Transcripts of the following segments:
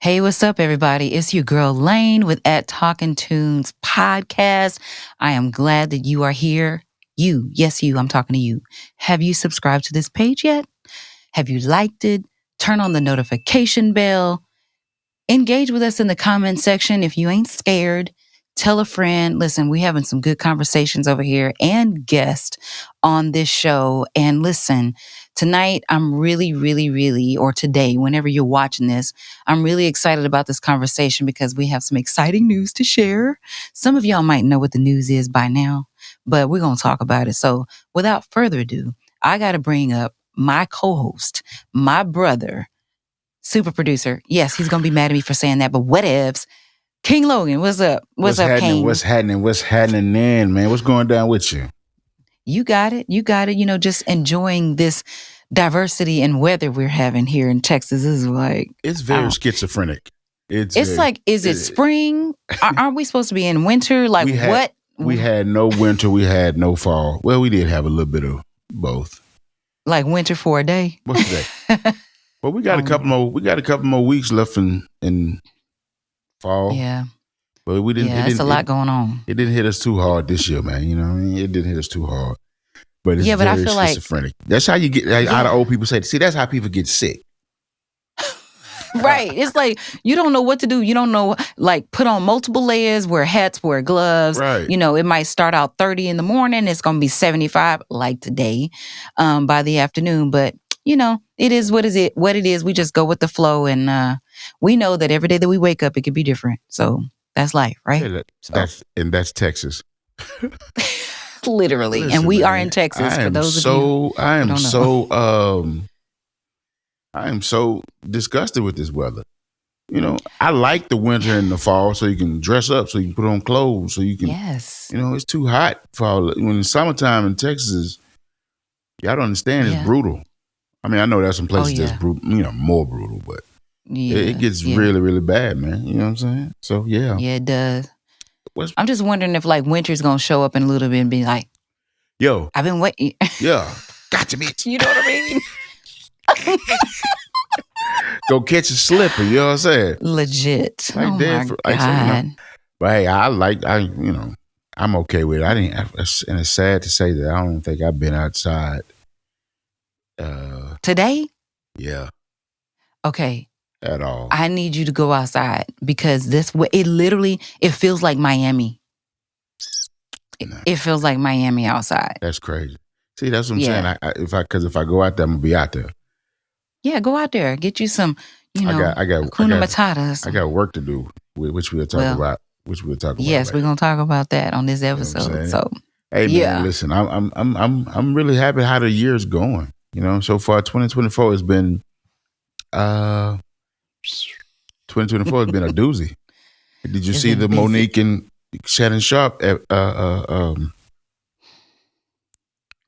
Hey, what's up, everybody? It's your girl Lane with At Talking Tunes podcast. I am glad that you are here. You, yes, you, I'm talking to you. Have you subscribed to this page yet? Have you liked it? Turn on the notification bell. Engage with us in the comment section if you ain't scared. Tell a friend. Listen, we having some good conversations over here and guests on this show. And listen, tonight I'm really, or today, whenever you're watching this, I'm really excited about this conversation because we have some exciting news to share. Some of y'all might know what the news is by now, but we're going to talk about it. So without further ado, I got to bring up my co-host, my brother, super producer. Yes, he's going to be mad at me for saying that, but whatevs. King Logan, what's up? What's up, happening? King? What's happening then, man? What's going down with you? You got it. You know, just enjoying this diversity in weather we're having here in Texas. Is like it's very schizophrenic. It's like, is it spring? Aren't we supposed to be in winter? Like what? We had no winter. We had no fall. Well, we did have a little bit of both. Like winter for a day. What's today? Well, we got a couple more. We got a couple more weeks left in fall. Yeah. But we didn't. Yeah, it's a lot going on. It didn't hit us too hard this year, man. You know what I mean? It didn't hit us too hard. But it's but I very feel schizophrenic. That's how you get. How the old people say. See, that's how people get sick. Right. It's like you don't know what to do. You don't know, like, put on multiple layers, wear hats, wear gloves. Right. You know, it might start out 30 in the morning. It's going to be 75 like today by the afternoon. But, you know, it is what it is. We just go with the flow. And we know that every day that we wake up, it could be different. So that's life, right? Yeah, that's Texas. Literally. Listen, and we man, are in Texas for those of you. I am so disgusted with this weather. You know, I like the winter and the fall so you can dress up, so you can put on clothes, so you can. Yes. You know, it's too hot for all. When it's summertime in Texas, y'all don't understand. It's brutal. I mean, I know there's some places that's brutal, you know, more brutal, but it gets really, really bad, man. You know what I'm saying? So yeah. Yeah, it does. I'm just wondering if like winter's gonna show up in a little bit and be like, "Yo, I've been waiting." Yeah, gotcha, bitch. You know what I mean? Go catch a slipper. You know what I'm saying? Legit. Like oh that. My God. But hey, I'm okay with it. And it's sad to say that I don't think I've been outside. Today? Yeah. Okay. At all. I need you to go outside because it feels like Miami. It feels like Miami outside. That's crazy. See, that's what I'm saying. If I go out there, I'm gonna be out there. Yeah, go out there. Get you some, Hakuna Matata. I got work to do, which we'll talk about. Yes, we're gonna talk about that on this episode. You know so, hey man, listen, I'm really happy how the year's going. You know, so far 2024 has been 2024 has been a doozy. Did you see the busy. Monique and Shannon Sharp? I'm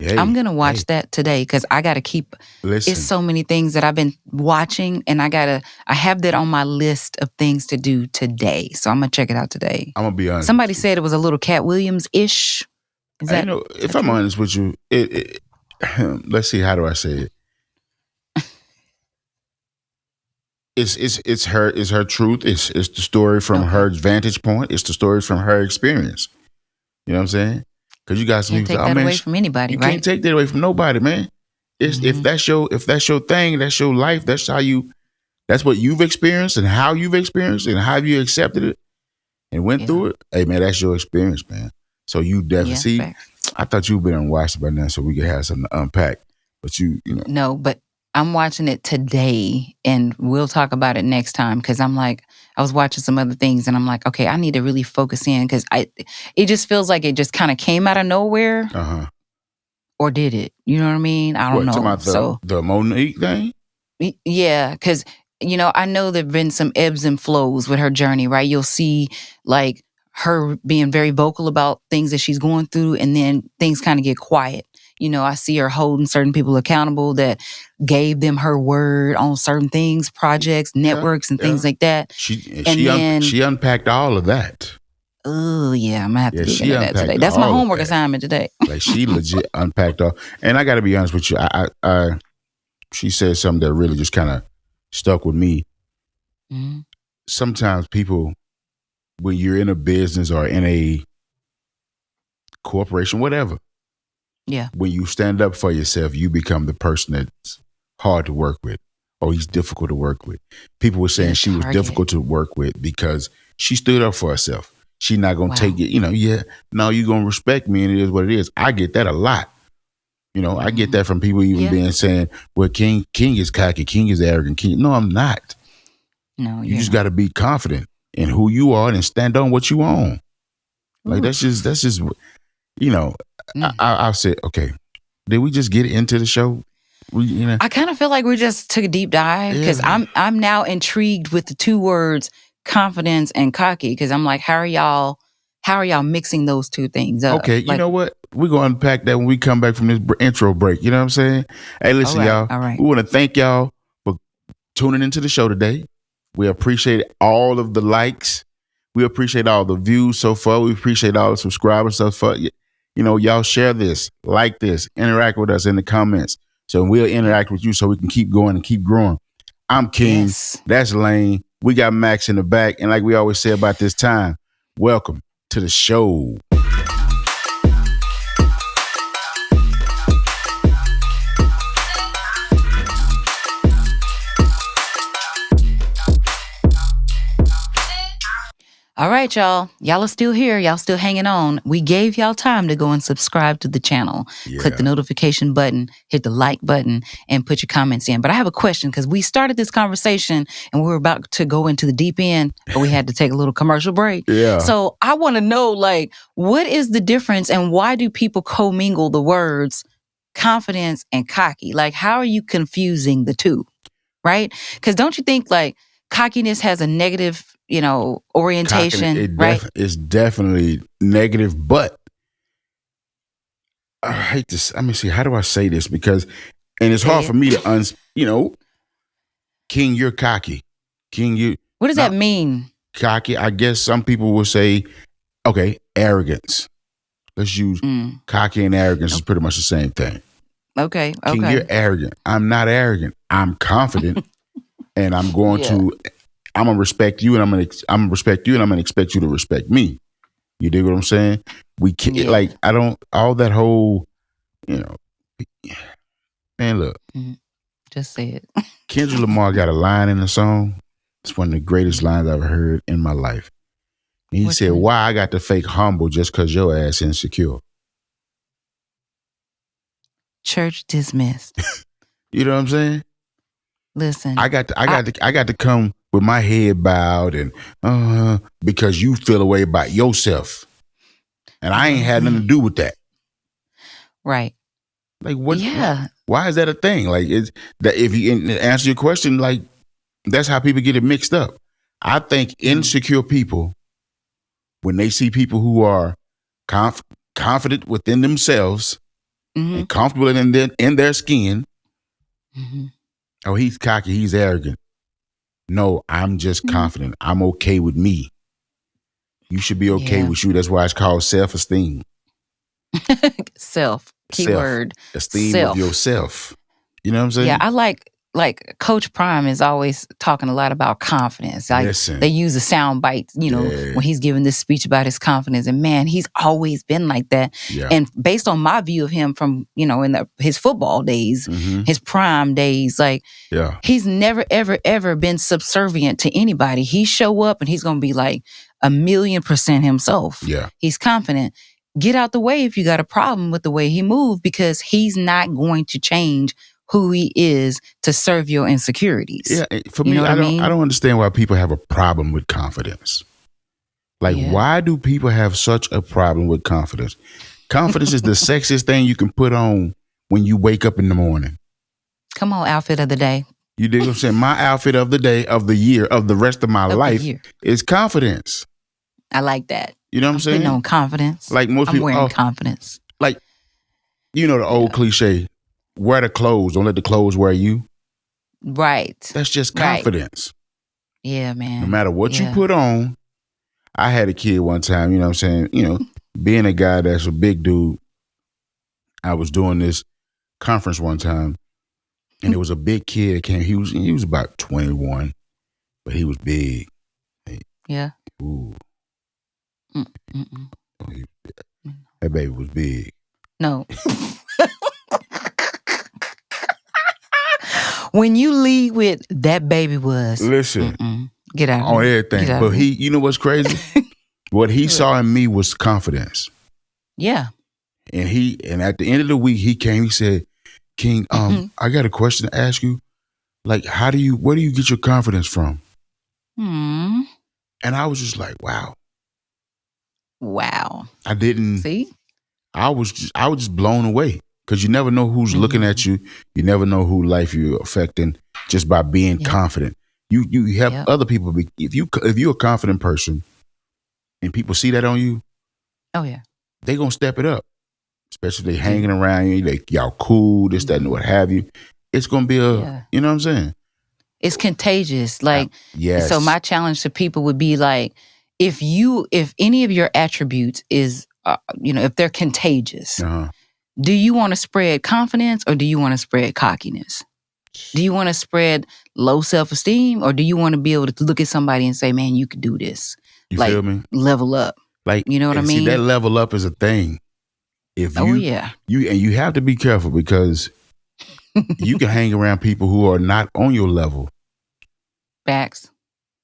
gonna watch that today because I gotta keep. Listen. It's so many things that I've been watching, and I have that on my list of things to do today. So I'm gonna check it out today. I'm gonna be honest. Somebody said it was a little Cat Williams-ish. If I'm honest with you, let's see. How do I say it? It's her truth. It's the story from her vantage point. It's the stories from her experience. You know what I'm saying? Because you got some people. Can't take that away from anybody, you right? Can't take that away from nobody, man. It's if that's your thing, that's your life. That's what you've experienced and how you've experienced and how you accepted it and went through it. Hey man, that's your experience, man. So you definitely see. Facts. I thought you'd been on watch by now, so we could have something to unpack. But you know. No, but I'm watching it today, and we'll talk about it next time. Because I was watching some other things, and I'm like, okay, I need to really focus in because it just feels like it just kind of came out of nowhere. Or did it? You know what I mean? I don't know. About the Monique thing? Yeah, because I know there've been some ebbs and flows with her journey, right? You'll see like her being very vocal about things that she's going through, and then things kind of get quiet. I see her holding certain people accountable that gave them her word on certain things, projects, networks, and things like that. She unpacked all of that. Oh, yeah, I'm going to have to dig into that today. That's my homework assignment today. Like, she legit unpacked all. And I got to be honest with you, she said something that really just kind of stuck with me. Mm-hmm. sometimes people, when you're in a business or in a corporation, whatever, Yeah. when you stand up for yourself, you become the person that's hard to work with, or he's difficult to work with. People were saying she was difficult to work with because she stood up for herself. She's not going to take it, no, you're going to respect me, and it is what it is. I get that a lot. I get that from people even being saying, well, King is cocky, King is arrogant. No, I'm not. No, you just got to be confident in who you are and stand on what you own. Like, that's just, I'll say, okay, did we just get into the show? I kind of feel like we just took a deep dive because I'm now intrigued with the two words confidence and cocky, because I'm like, how are y'all mixing those two things up? Okay, you know what? We're going to unpack that when we come back from this intro break. You know what I'm saying? Hey, listen, y'all. All right. We want to thank y'all for tuning into the show today. We appreciate all of the likes. We appreciate all the views so far. We appreciate all the subscribers so far. Y'all share this, like this, interact with us in the comments. So we'll interact with you so we can keep going and keep growing. I'm King. Yes. That's Lane. We got Max in the back. And like we always say about this time, welcome to the show. All right, y'all. Y'all are still here. Y'all still hanging on. We gave y'all time to go and subscribe to the channel. Yeah. Click the notification button, hit the like button, and put your comments in. But I have a question, because we started this conversation and we were about to go into the deep end, but we had to take a little commercial break. Yeah. So I want to know, what is the difference and why do people commingle the words confidence and cocky? How are you confusing the two, right? Because don't you think cockiness has a negative orientation, right? It's definitely negative, but I hate this. Let me see. How do I say this? Because, and it's hard for me to, King, you're cocky. King, you. What does that mean? Cocky. I guess some people will say, okay, arrogance. Let's use cocky and arrogance is pretty much the same thing. Okay. King, you're arrogant. I'm not arrogant. I'm confident, and I'm going to. I'm gonna respect you, and I'm gonna respect you, and I'm gonna expect you to respect me. You dig what I'm saying? We can't I don't all that whole, man. Look, just say it. Kendrick Lamar got a line in the song. It's one of the greatest lines I've ever heard in my life. And he said, "Why I got to fake humble just cause your ass insecure?" Church dismissed. You know what I'm saying? Listen, I got to come with my head bowed and because you feel a way about yourself, and I ain't had nothing to do with that. Right? What? Yeah. Why is that a thing? It's that if you answer your question, that's how people get it mixed up. I think insecure people, when they see people who are confident within themselves and comfortable in their skin, oh, he's cocky, he's arrogant. No, I'm just confident. I'm okay with me. You should be okay with you. That's why it's called self-esteem. Keyword. Esteem of yourself. You know what I'm saying? Yeah, I like Coach Prime is always talking a lot about confidence. They use a sound bite, when he's giving this speech about his confidence. And man, he's always been like that. Yeah. And based on my view of him from, in his football days, his prime days, he's never, ever, ever been subservient to anybody. He show up and he's going to be 1,000,000% himself. Yeah. He's confident. Get out the way if you got a problem with the way he moved, because he's not going to change who he is to serve your insecurities. Yeah, for me, I don't understand why people have a problem with confidence. Why do people have such a problem with confidence? Confidence is the sexiest thing you can put on when you wake up in the morning. Come on, outfit of the day. You dig what I'm saying? My outfit of the day, of the year, of the rest of my life is confidence. I like that. You know what I'm saying? Putting on confidence. Most people, wearing confidence. The old cliche. Wear the clothes. Don't let the clothes wear you. Right. That's just confidence. Right. Yeah, man. No matter what you put on. I had a kid one time, you know what I'm saying? Being a guy that's a big dude, I was doing this conference one time, and there was a big kid that came. He was about 21, but he was big. Yeah. Ooh, Mm-mm. that baby was big. No. When you lead with that baby was, Listen, get out of on it. Get everything. out But of it. you know what's crazy? What he saw in me was confidence. Yeah. And at the end of the week, he came. He said, "King, I got a question to ask you. Like, where do you get your confidence from?" Hmm. And I was just like, wow. Wow. I didn't. See? I was just blown away because you never know who's looking at you. You never know who life you're affecting just by being confident. You help other people. If you're a confident person, and people see that on you, oh yeah, they gonna step it up. Especially if they hanging around you, y'all cool, this, that, and what have you. It's gonna be you know what I'm saying? It's contagious. Like, yes. So my challenge to people would be like, if any of your attributes is, if they're contagious, do you want to spread confidence or do you want to spread cockiness? Do you want to spread low self-esteem or do you want to be able to look at somebody and say, man, you could do this? You feel me? Level up. Like, you know what I mean? See, that level up is a thing. If you have to be careful because you can hang around people who are not on your level. Facts.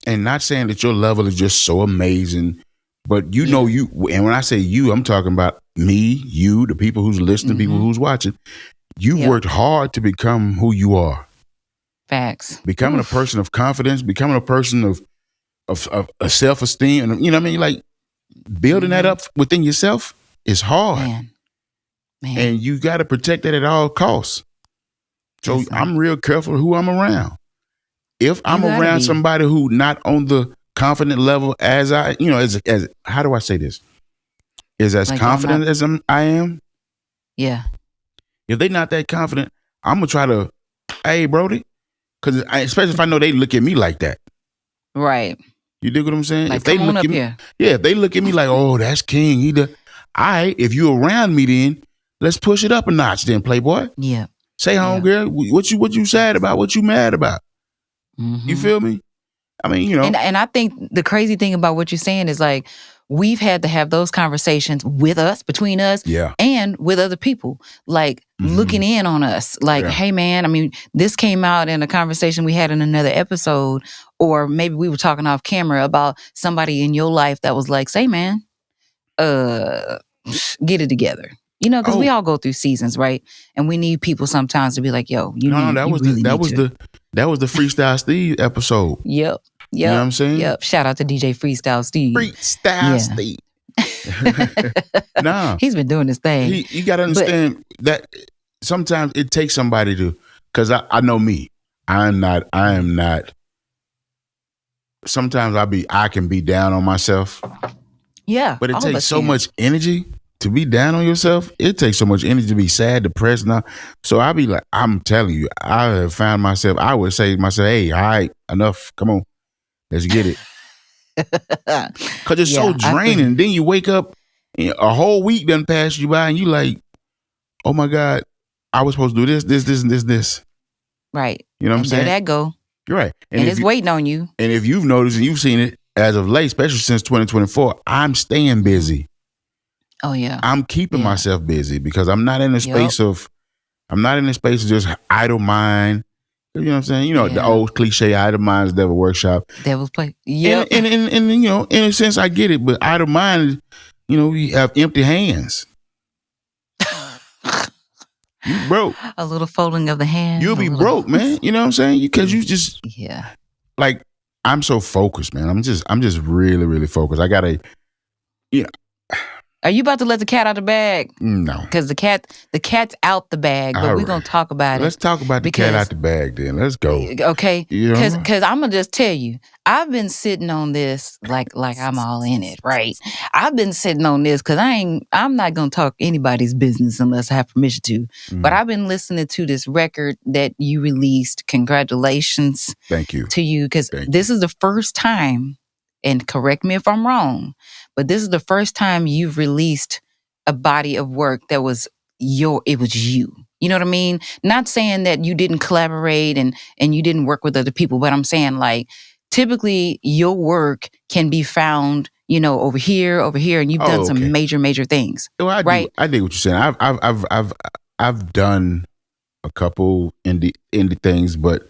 And not saying that your level is just so amazing, but you know you. And when I say you, I'm talking about me, you, the people who's listening, people who's watching. You've worked hard to become who you are. Facts. Becoming a person of confidence, becoming a person of self-esteem, and you know what I mean. Like building that up within yourself is hard. Man. And you got to protect that at all costs. So I'm real careful who I'm around. If I'm around somebody who not on the confident level as I, as how do I say this? Is as like confident as I am. Yeah. If they not that confident, I'm gonna try to, hey, Brody, because especially if I know they look at me like that. Right. You dig what I'm saying? Like, if they look at me, if they look at me like, oh, that's King. If you around me, then let's push it up a notch, then, Playboy. Yeah. Say, homegirl, what you sad about? What you mad about? You feel me? I mean, And I think the crazy thing about what you're saying is like, we've had to have those conversations with us, between us, and with other people, like looking in on us. Like, hey, man, I mean, this came out in a conversation we had in another episode, or maybe we were talking off camera about somebody in your life that was like, say, man, get it together. Because we all go through seasons, right? And we need people sometimes to be like, yo, that was the Freestyle Steve episode. Yep. You know what I'm saying? Yep. Shout out to DJ Freestyle Steve. Steve. Nah. He's been doing his thing. You got to understand that sometimes it takes somebody to, because I know me. I am not. Sometimes I can be down on myself. Yeah. But it takes so much energy to be down on yourself. It takes so much energy to be sad, depressed now. So I be like, I'm telling you, I have found myself, I would say to myself, hey, all right, enough. Come on. Let's get it. Because it's so draining. Then you wake up, a whole week done pass you by, and you like, oh my God, I was supposed to do this. Right. You know what I'm saying? There that go. You're right. And it's waiting on you. And if you've noticed and you've seen it as of late, especially since 2024, I'm staying busy. Oh yeah. I'm keeping myself busy because I'm not in a space of just idle mind. You know what I'm saying? The old cliche, idle mind is devil workshop. Devil's play. Yeah. And in a sense I get it, but idle mind, you have empty hands. You broke. A little folding of the hand. You'll be broke, man. You know what I'm saying? Because you just like, I'm so focused, man. I'm just really, really focused. I gotta, Are you about to let the cat out the bag? No. Because the cat's out the bag, but we're going to talk about it. Let's talk about the cat out the bag then. Let's go. Okay. Because I'm going to just tell you, I've been sitting on this like I'm all in it, right? I've been sitting on this because I'm not going to talk anybody's business unless I have permission to. But I've been listening to this record that you released. Congratulations. Thank you. To you, because this is the first time, and correct me if I'm wrong, but this is the first time you've released a body of work that was it was you. You know what I mean? Not saying that you didn't collaborate and you didn't work with other people, but I'm saying like typically your work can be found, over here, and you've done some major things. Well, I dig what you're saying. I've done a couple indie things, but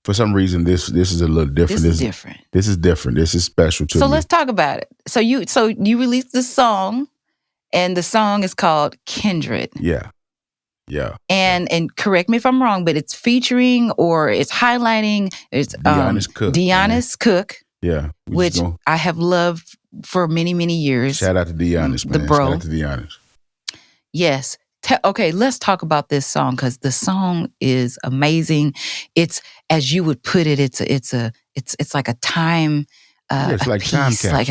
for some reason this is a little different. This is different. This is different. This is special to me. So let's talk about it. So you released this song, and the song is called Kindred. Yeah. And correct me if I'm wrong, but it's featuring or it's highlighting Deonis Cook. Yeah. Which I have loved for many, many years. Shout out to Deonis, man. The bro. Shout out to Deonis. Yes. Okay, let's talk about this song, because the song is amazing. It's, as you would put it, it's like a time. It's like time capsule. Like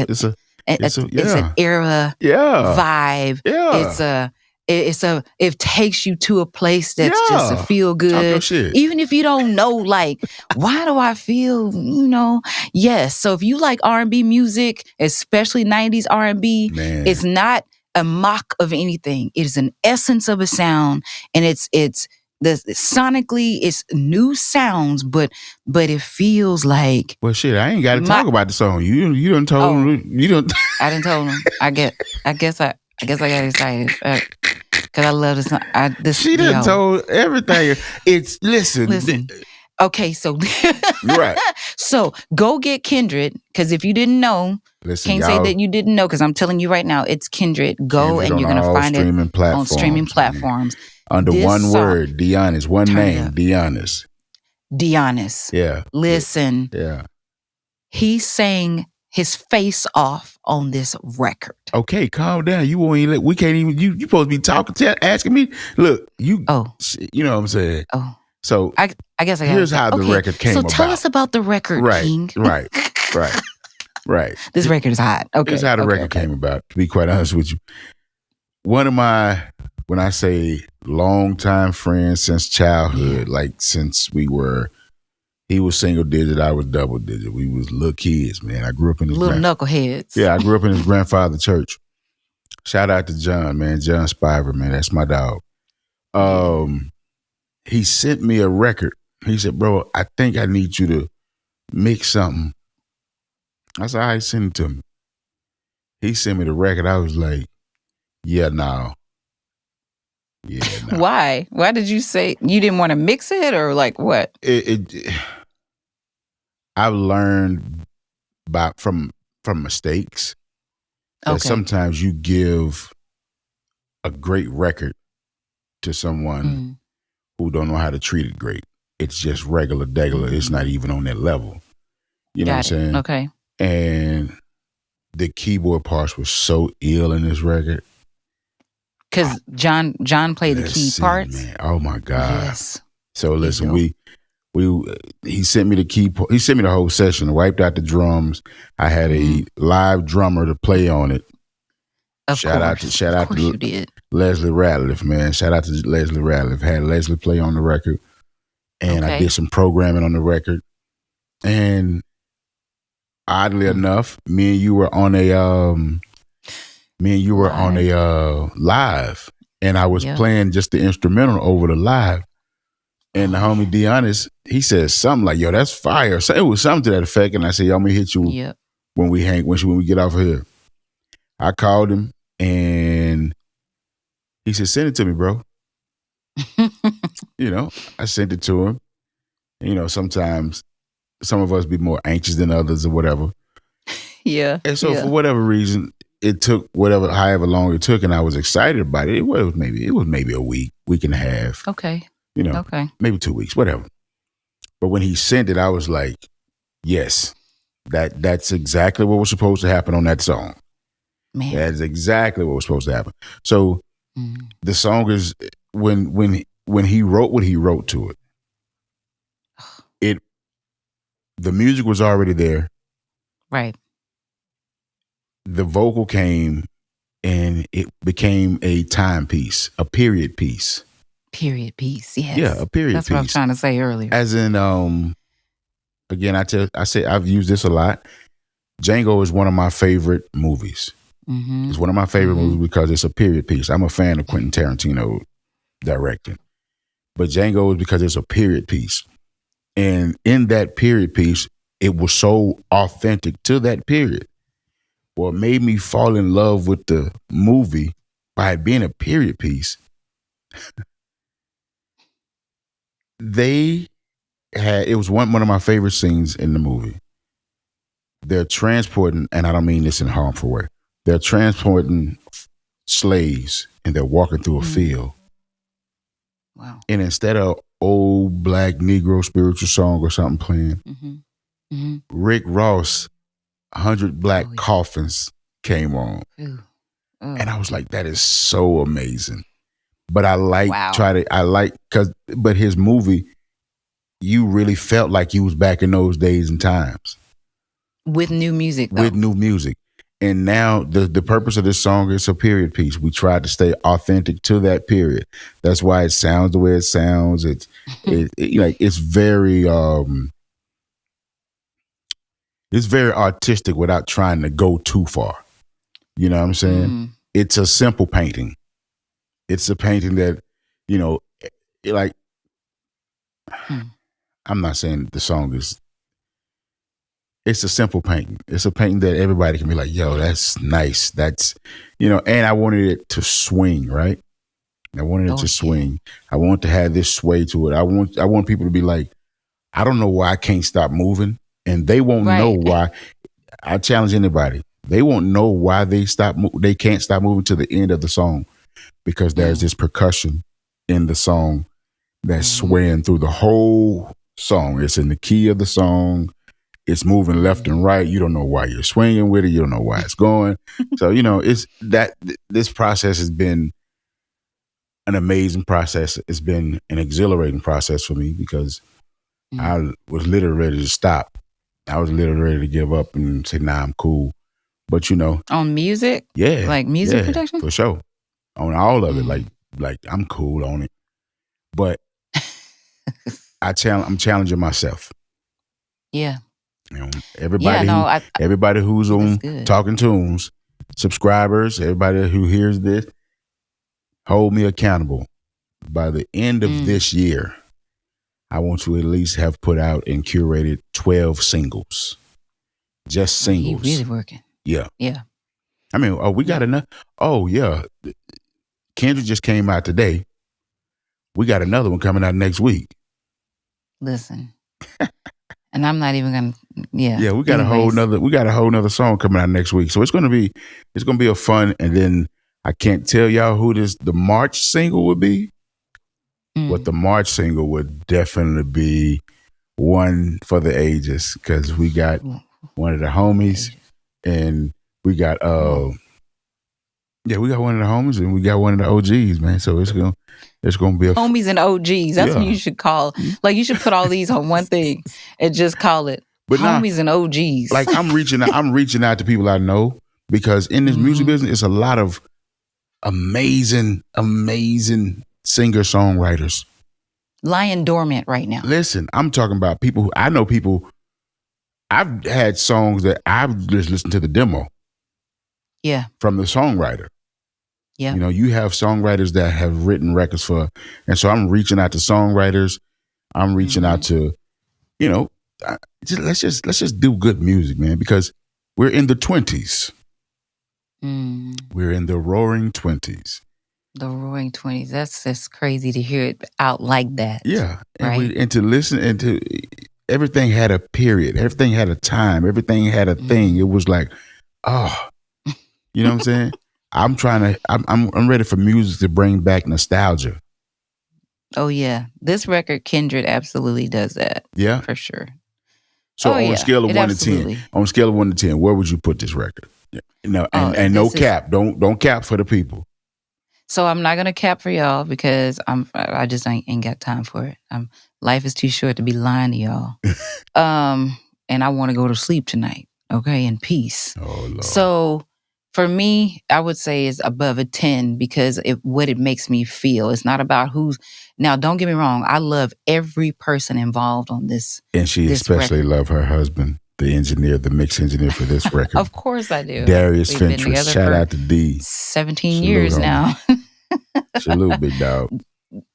it's an era vibe. Yeah. It takes you to a place that's just a feel good. Even if you don't know, like, why do I feel, Yes. So if you like R&B music, especially 90s R&B, it's not a mock of anything. It is an essence of a sound, and it's sonically it's new sounds, but it feels like. Well, shit, I ain't got to talk about the song. You done told him. You don't. I done told him. I guess I got excited because I love this song. She done told everything. Listen. Okay, so right. So go get Kindred, because if you didn't know, can't say that you didn't know, because I'm telling you right now, it's Kindred. Go and you're gonna find it on streaming platforms. Under one word, Deonis. One name, Deonis. Deonis. Yeah. Listen. Yeah. He sang his face off on this record. Okay, calm down. You won't even. We can't even. You supposed to be talking, asking me. Look, you. Oh. You know what I'm saying. Oh. So I guess here's how the record came about. So tell us about the record, King. Right. This record is hot. Okay. Here's how the record came about, to be quite honest with you. One of my, when I say longtime friends since childhood, like since he was single digit, I was double digit. We was little kids, man. I grew up in his little knuckleheads. Yeah, I grew up in his grandfather's church. Shout out to John, man. John Spiver, man. That's my dog. He sent me a record. He said, bro, I think I need you to mix something. I said, all right, send it to me. He sent me the record. I was like, yeah, no. Why? Why did you say you didn't want to mix it, or like what? I've learned from mistakes that sometimes you give a great record to someone who don't know how to treat it great. It's just regular. It's not even on that level. You know what I'm saying? Okay. And the keyboard parts were so ill in this record. Because John played the key parts. Man. Oh my God. Yes. So listen, he sent me the key. He sent me the whole session. Wiped out the drums. I had a live drummer to play on it. Shout out to Leslie Ratliff, man. Shout out to Leslie Ratliff. Had Leslie play on the record, and I did some programming on the record. And oddly enough, me and you were on a live, and I was playing just the instrumental over the live. And the homie Deonis, he said something like, "Yo, that's fire." So it was something to that effect. And I said, "Yo, I'm gonna hit you when we get off of here." I called him. And he said, send it to me, bro. I sent it to him. Sometimes some of us be more anxious than others or whatever. Yeah. And so for whatever reason, it took however long it took, and I was excited about it. It was maybe a week and a half. Okay. Maybe 2 weeks, whatever. But when he sent it, I was like, yes, that's exactly what was supposed to happen on that song. Man. That's exactly what was supposed to happen. So the song is when he wrote what he wrote to it, the music was already there. Right. The vocal came and it became a timepiece, a period piece. Period piece, yes. Yeah, a period piece. That's piece. what I was trying to say earlier. As in, again, I say I've used this a lot. Django is one of my favorite movies. Mm-hmm. It's one of my favorite movies because it's a period piece. I'm a fan of Quentin Tarantino directing. But Django is because it's a period piece. And in that period piece, it was so authentic to that period. What made me fall in love with the movie by it being a period piece, they had, it was one of my favorite scenes in the movie. They're transporting, and I don't mean this in a harmful way, they're transporting slaves and they're walking through a field. Wow. And instead of old black Negro spiritual song or something playing, Rick Ross, 100 Black Coffins came on. Ooh. And I was like, that is so amazing. But I like, but his movie, you really felt like you was back in those days and times. With new music, though. With new music. And now the purpose of this song is a period piece. We tried to stay authentic to that period. That's why it sounds the way it sounds. It's very artistic without trying to go too far. You know what I'm saying? It's a simple painting. It's a painting that, I'm not saying the song is. It's a simple painting. It's a painting that everybody can be like, yo, that's nice. That's, and I wanted it to swing, right? I wanted it to swing. I want to have this sway to it. I want people to be like, I don't know why I can't stop moving. And they won't know why. I challenge anybody. They won't know why they can't stop moving to the end of the song, because there's this percussion in the song that's swaying through the whole song. It's in the key of the song. It's moving left and right. You don't know why you're swinging with it. You don't know why it's going. So, it's that this process has been an amazing process. It's been an exhilarating process for me, because I was literally ready to stop. I was literally ready to give up and say, nah, I'm cool. But, on music? Yeah. Like music production? For sure. On all of it. Like I'm cool on it. But I'm challenging myself. Yeah. Everybody who's on Talking Tunes, subscribers, everybody who hears this, hold me accountable. By the end of this year, I want to at least have put out and curated 12 singles. Just singles. He really working. Yeah. Yeah. I mean, we got enough. Oh, yeah. Kendrick just came out today. We got another one coming out next week. Listen. And I'm not even gonna. Yeah, we got a whole nother song coming out next week. So it's gonna be a fun. And then I can't tell y'all who the March single would be, but the March single would definitely be one for the ages, because we got one of the homies, and we got we got one of the homies, and we got one of the OGs, man. So it's gonna be homies and OGs. That's what you should call. Like, you should put all these on one thing and just call it homies and OGs. Like, I'm reaching out to people I know, because in this music business, it's a lot of amazing singer-songwriters lying dormant right now. Listen, I'm talking about people who I know. People, I've had songs that I've just listened to the demo. Yeah. From the songwriter. Yeah. You have songwriters that have written records for, and so I'm reaching out to songwriters. I'm reaching out to, let's just do good music, man, because we're in the 20s. We're in the roaring 20s. The roaring 20s. That's just crazy to hear it out like that. Yeah. And to listen, and to everything had a period. Everything had a time. Everything had a thing. It was like, you know what I'm saying? I'm ready for music to bring back nostalgia. Oh yeah. This record, Kindred, absolutely does that. Yeah. For sure. So on a scale of 1 to 10, where would you put this record? And no cap. Don't cap for the people. So I'm not gonna cap for y'all, because I just ain't got time for it. Life is too short to be lying to y'all. And I want to go to sleep tonight. Okay, in peace. Oh Lord. So for me, I would say it's above a 10, because what it makes me feel. It's not about who's. Now, don't get me wrong. I love every person involved on this. And she especially loved her husband, the engineer, the mix engineer for this record. Of course I do. Darius Fentress. Shout out to D. 17 years now. Salute, big dog.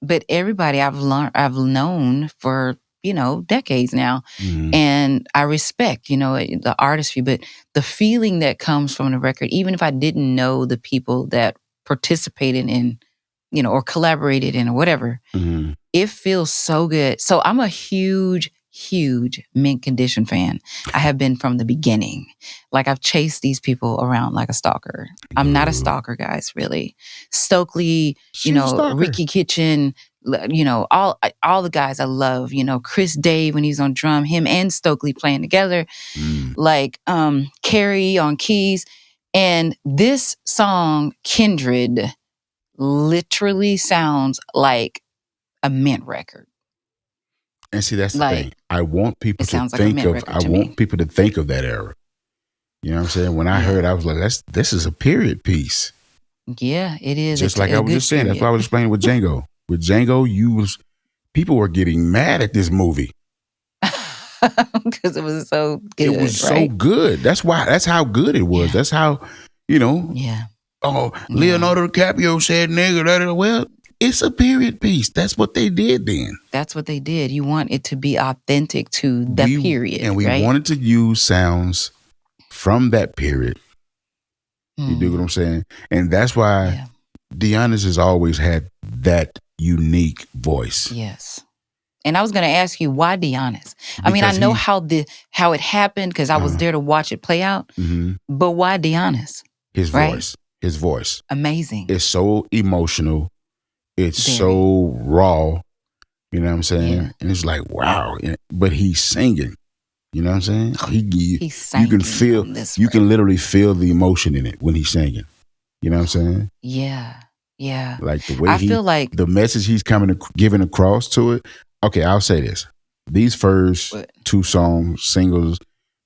But everybody I've known for decades now. Mhm. And I respect, the artistry, but the feeling that comes from the record, even if I didn't know the people that participated in, or collaborated in or whatever, Mhm. it feels so good. So I'm a huge Mint Condition fan. I have been from the beginning. Like, I've chased these people around like a stalker. I'm not a stalker, guys, really. Stokely, She's a stalker. Ricky Kitchen, all the guys I love, Chris Dave when he's on drum, him and Stokely playing together, like Carrie on keys. And this song, Kindred, literally sounds like a Mint record. And see, that's the Like, thing. I want people it to sounds like a think Mint of. record I to want me. people to think of that era. You know what I'm saying? When I Yeah. heard, I was like, this is a period piece. Yeah, it is. Just It's like a I was good just saying. That's period. why I was explaining with Django. With Django, people were getting mad at this movie because it was so good. It was right? so good. That's how good it was. Yeah. That's how, Yeah. oh, Leonardo DiCaprio said nigga. Well, it's a period piece. That's what they did then. That's what they did. You want it to be authentic to the period. And we right? wanted to use sounds from that period. You dig what I'm saying? And that's why Deonis has always had that unique voice. Yes. And I was going to ask you, why Deonis? I mean, I know how it happened because I was there to watch it play out. Mm-hmm. But why Deonis? His voice. Amazing. It's so emotional. It's so raw. You know what I'm saying? Yeah. And it's like, wow. But he's singing. You know what I'm saying? He's singing. You can literally feel the emotion in it when he's singing. You know what I'm saying? Yeah. Yeah. Like the way feel like the message he's giving across to it. Okay, I'll say this. These first 2 singles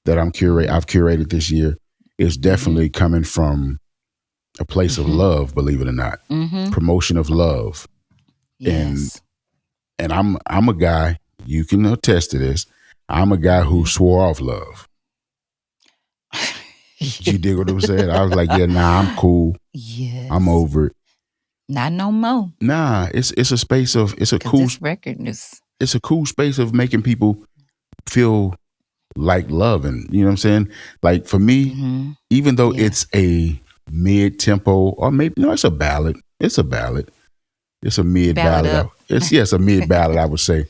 that I've curated this year is definitely coming from a place of love, believe it or not. Mm-hmm. Promotion of love. Yes. And I'm a guy, you can attest to this. I'm a guy who swore off love. You dig what I'm saying? I was like, yeah, nah, I'm cool. Yes. I'm over it. Not no more. Nah, it's a space of it's a cool this record is. It's a cool space of making people feel like love, and you know what I'm saying? Like for me, even though it's a mid-tempo, or maybe no, it's a ballad. It's a ballad. It's a mid ballad. It's a mid ballad, I would say.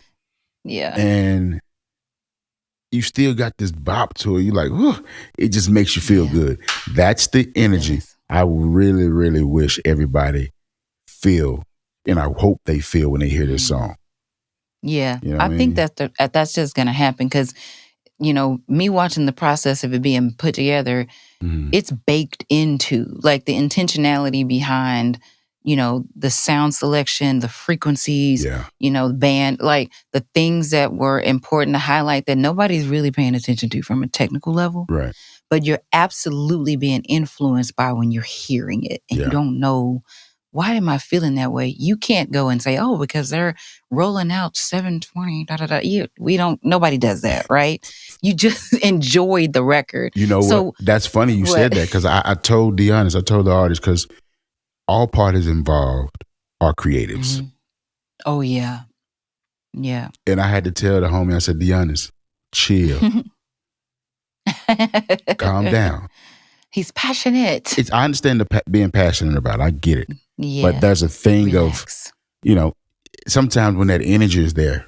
Yeah. And you still got this bop to it. You're like, whew, it just makes you feel good. That's the energy I really, really wish everybody feel, and I hope they feel when they hear this song. Yeah, you know I think that's just going to happen because, me watching the process of it being put together, it's baked into like the intentionality behind, the sound selection, the frequencies, the band, like the things that were important to highlight that nobody's really paying attention to from a technical level. Right. But you're absolutely being influenced by when you're hearing it and you don't know, why am I feeling that way? You can't go and say, oh, because they're rolling out 720, nobody does that, right? You just enjoyed the record. You know what? That's funny you said that because I told Deonis, I told the artist, because all parties involved are creatives. Mm-hmm. Oh, yeah. Yeah. And I had to tell the homie, I said, Deonis, chill. Calm down. He's passionate. I understand being passionate about it. I get it. Yeah. But there's a thing of, sometimes when that energy is there,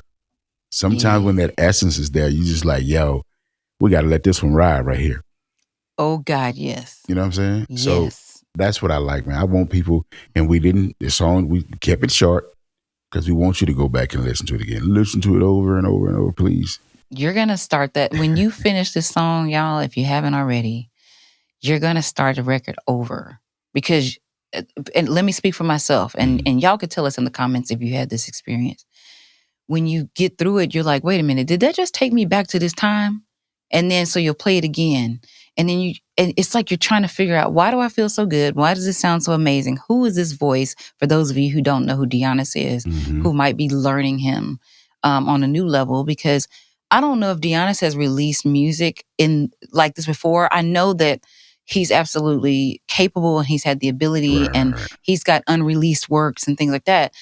sometimes when that essence is there, you just like, yo, we got to let this one ride right here. Oh, God, yes. You know what I'm saying? Yes. So that's what I like, man. I want people, and we kept it short because we want you to go back and listen to it again. Listen to it over and over and over, please. You're going to start that. When you finish this song, y'all, if you haven't already, you're going to start the record over because, and let me speak for myself, and y'all could tell us in the comments if you had this experience. When you get through it, you're like, wait a minute, did that just take me back to this time? And then so you'll play it again. And then and it's like you're trying to figure out, why do I feel so good? Why does it sound so amazing? Who is this voice? For those of you who don't know who Deonis is, who might be learning him on a new level, because I don't know if Deonis has released music in like this before. I know that he's absolutely capable and he's had the ability and he's got unreleased works and things like that.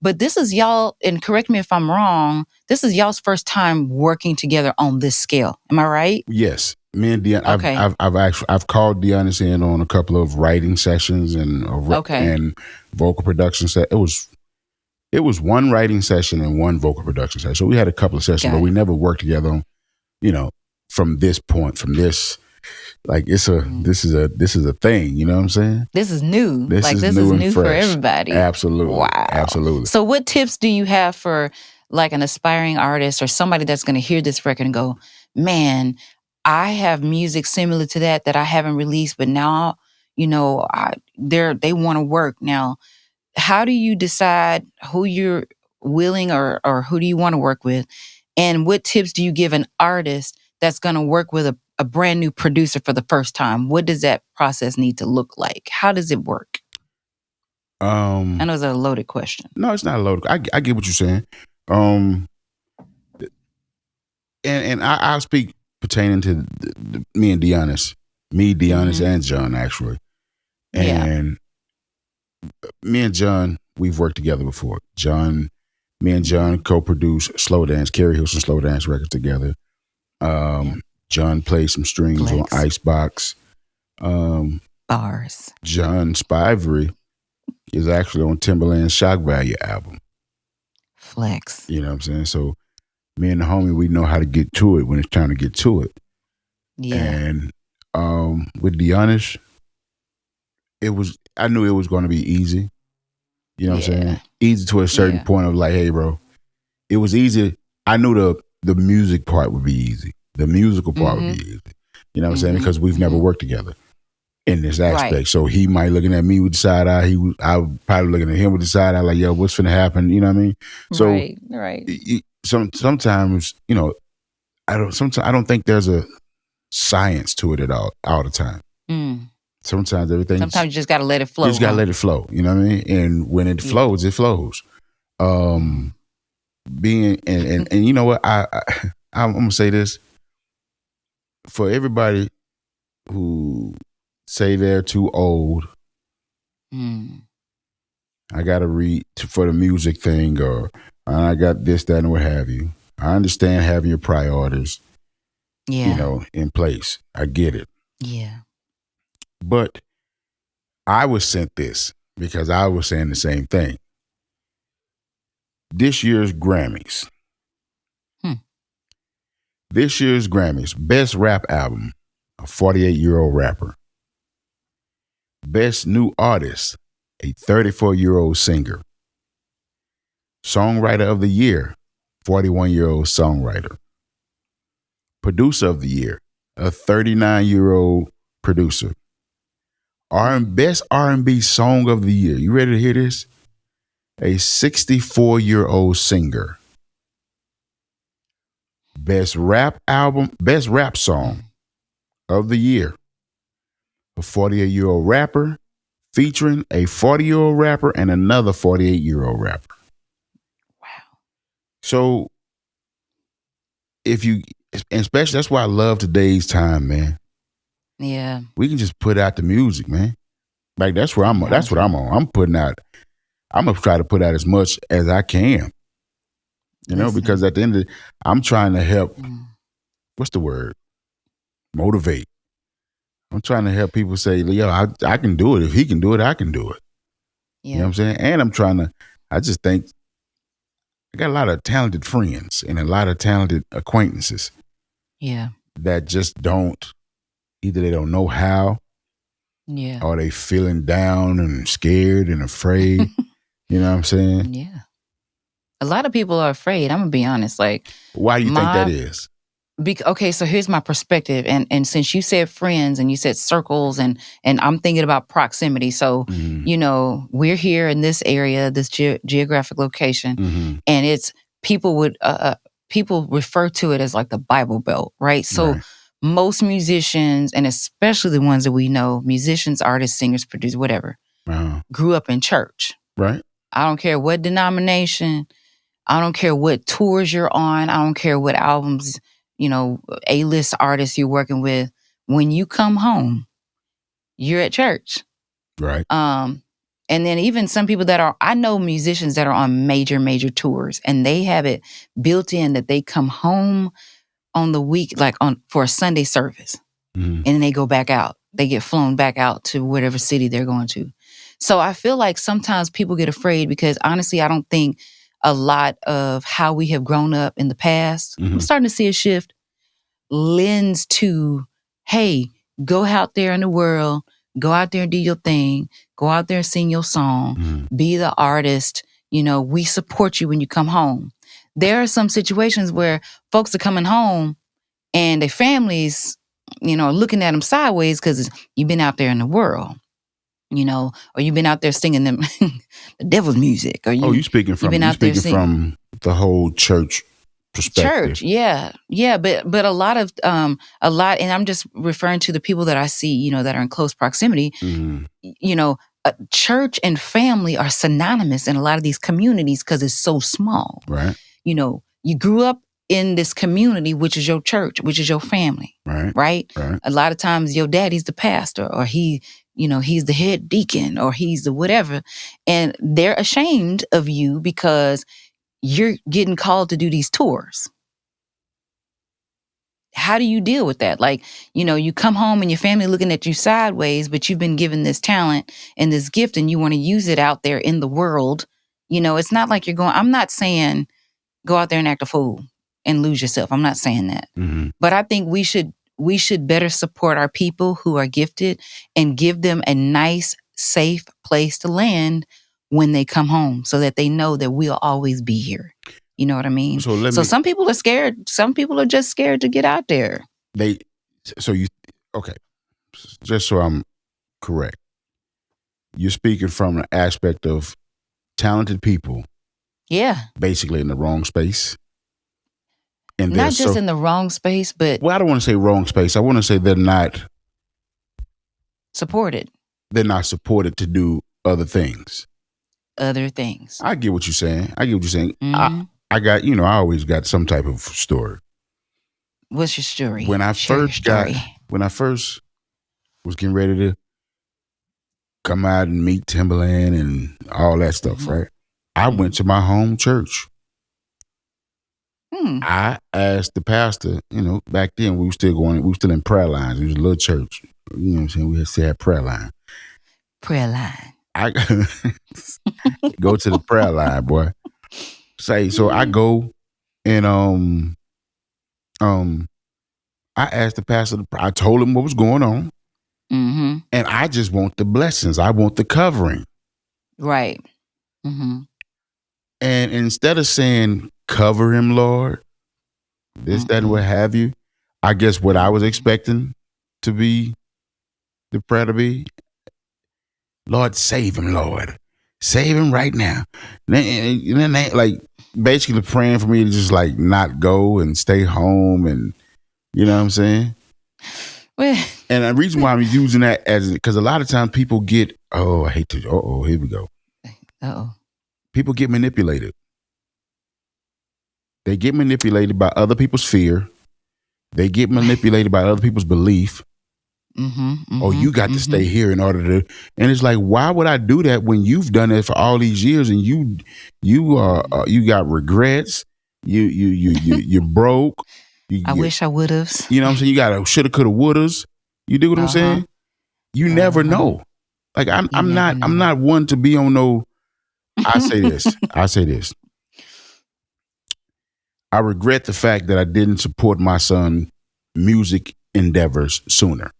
But this is y'all, and correct me if I'm wrong, this is y'all's first time working together on this scale. Am I right? Yes, me and Dion. Okay. I've called Deonis in on a couple of writing sessions and Okay. and vocal production set. It was one writing session and one vocal production session. So we had a couple of sessions, Got but we it. never worked together on, from this point, from this, like this is a thing. You know what I'm saying? This is new. This like is this new is and new for fresh. everybody. Absolutely. Wow. Absolutely. So what tips do you have for like an aspiring artist or somebody that's going to hear this record and go, man, I have music similar to that I haven't released, but now, they want to work. Now, how do you decide who you're willing or who do you want to work with? And what tips do you give an artist that's going to work with a brand new producer for the first time? What does that process need to look like? How does it work? I know it's a loaded question. No, it's not loaded. I get what you're saying. And I'll speak pertaining to me and Deonis. Me, Deonis, and John, actually. And me and John, we've worked together before. Me and John co-produced Slow Dance, Carrie Hilson Slow Dance records together. John played some strings on Icebox. Bars. John Spivery is actually on Timbaland's Shock Value album. Flex. You know what I'm saying? So me and the homie, we know how to get to it when it's time to get to it. Yeah. And with Deonis, I knew it was going to be easy. You know what I'm saying? Easy to a certain point of like, hey, bro, it was easy. I knew the music part would be easy. The musical part would be easy. You know what I'm saying? Because we've never worked together in this aspect. Right. So he might looking at me with the side eye. I was probably looking at him with the side eye like, yo, what's finna happen? You know what I mean? So right. Sometimes, I don't think there's a science to it at all the time. Sometimes you just got to let it flow. You just got to let it flow. You know what I mean? And when it flows, it flows. Being and you know what? I'm gonna say this for everybody who say they're too old. I gotta read for the music thing, or I got this, that, and what have you. I understand having your priorities, in place. I get it. Yeah. But I was sent this because I was saying the same thing. This year's Grammys. This year's Grammys. Best Rap Album, a 48-year-old rapper. Best New Artist, a 34-year-old singer. Songwriter of the Year, 41-year-old songwriter. Producer of the Year, a 39-year-old producer. Best R&B Song of the Year. You ready to hear this? A 64-year-old singer. Best Rap Song of the Year. A 48-year-old rapper featuring a 40-year-old rapper and another 48-year-old rapper. Wow. So especially that's why I love today's time, man. Yeah. We can just put out the music, man. Like that's what I'm on. I'm gonna try to put out as much as I can. Because at the end of it, I'm trying to help. What's the word? Motivate. I'm trying to help people say, yo, I can do it. If he can do it, I can do it. Yeah. You know what I'm saying? And I just think I got a lot of talented friends and a lot of talented acquaintances. Yeah. That just either they don't know how. Yeah. Or they feeling down and scared and afraid. You know what I'm saying? Yeah. A lot of people are afraid. I'm going to be honest. Like, why do you think that is? Okay, so here's my perspective. And since you said friends and you said circles and I'm thinking about proximity. So, we're here in this area, this geographic location, and it's people refer to it as like the Bible Belt, right? So most musicians, and especially the ones that we know, musicians, artists, singers, producers, whatever, grew up in church. Right. I don't care what denomination. I don't care what tours you're on. I don't care what albums, A-list artists you're working with. When you come home, you're at church. Right. And then even some people I know musicians that are on major, major tours, and they have it built in that they come home on the week, like for a Sunday service, and then they go back out. They get flown back out to whatever city they're going to. So I feel like sometimes people get afraid because honestly, I don't think a lot of how we have grown up in the past, I'm starting to see a shift, lends to, hey, go out there in the world, go out there and do your thing, go out there and sing your song, be the artist. We support you when you come home. There are some situations where folks are coming home and their families, are looking at them sideways because you've been out there in the world. Or you've been out there singing them the devil's music. Or you speaking from the whole church perspective. Church, yeah, but a lot, and I'm just referring to the people that I see, that are in close proximity. Church and family are synonymous in a lot of these communities because it's so small. Right. You grew up in this community, which is your church, which is your family. Right. A lot of times your daddy's the pastor, or he's the head deacon, or he's the whatever. And they're ashamed of you because you're getting called to do these tours. How do you deal with that? Like, you come home and your family looking at you sideways, but you've been given this talent and this gift and you want to use it out there in the world. It's not like you're I'm not saying go out there and act a fool and lose yourself. I'm not saying that. But I think we should better support our people who are gifted and give them a nice, safe place to land when they come home so that they know that we'll always be here. You know what I mean? So some people are scared. Some people are just scared to get out there. Okay. Just so I'm correct. You're speaking from an aspect of talented people. Yeah. Basically in the wrong space. And not just in the wrong space, but... Well, I don't want to say wrong space. I want to say they're not... supported. They're not supported to do other things. I get what you're saying. I got, I always got some type of story. What's your story? When I first was getting ready to come out and meet Timberland and all that stuff, right? I went to my home church. I asked the pastor, back then we were still in prayer lines. It was a little church. You know what I'm saying? We still had prayer line. Prayer line. I go to the prayer line, boy. So I go and I asked the pastor, I told him what was going on. And I just want the blessings. I want the covering. Right. And instead of saying, cover him, Lord, this, that, and what have you, I guess what I was expecting to be the prayer to be, Lord, save him, Lord. Save him right now. And then they, like, basically praying for me to just, like, not go and stay home and, you know what I'm saying? Well, and the reason why I'm using that because a lot of times people get, here we go. People get manipulated. They get manipulated by other people's fear. They get manipulated by other people's belief. You got to stay here in order to, and it's like, why would I do that when you've done it for all these years and you got regrets, you're broke. I wish I would have. You know what I'm saying? You got a shoulda, coulda, wouldas. You do what I'm saying? You never know. Like I'm not one to be on no. I say this. I regret the fact that I didn't support my son's music endeavors sooner.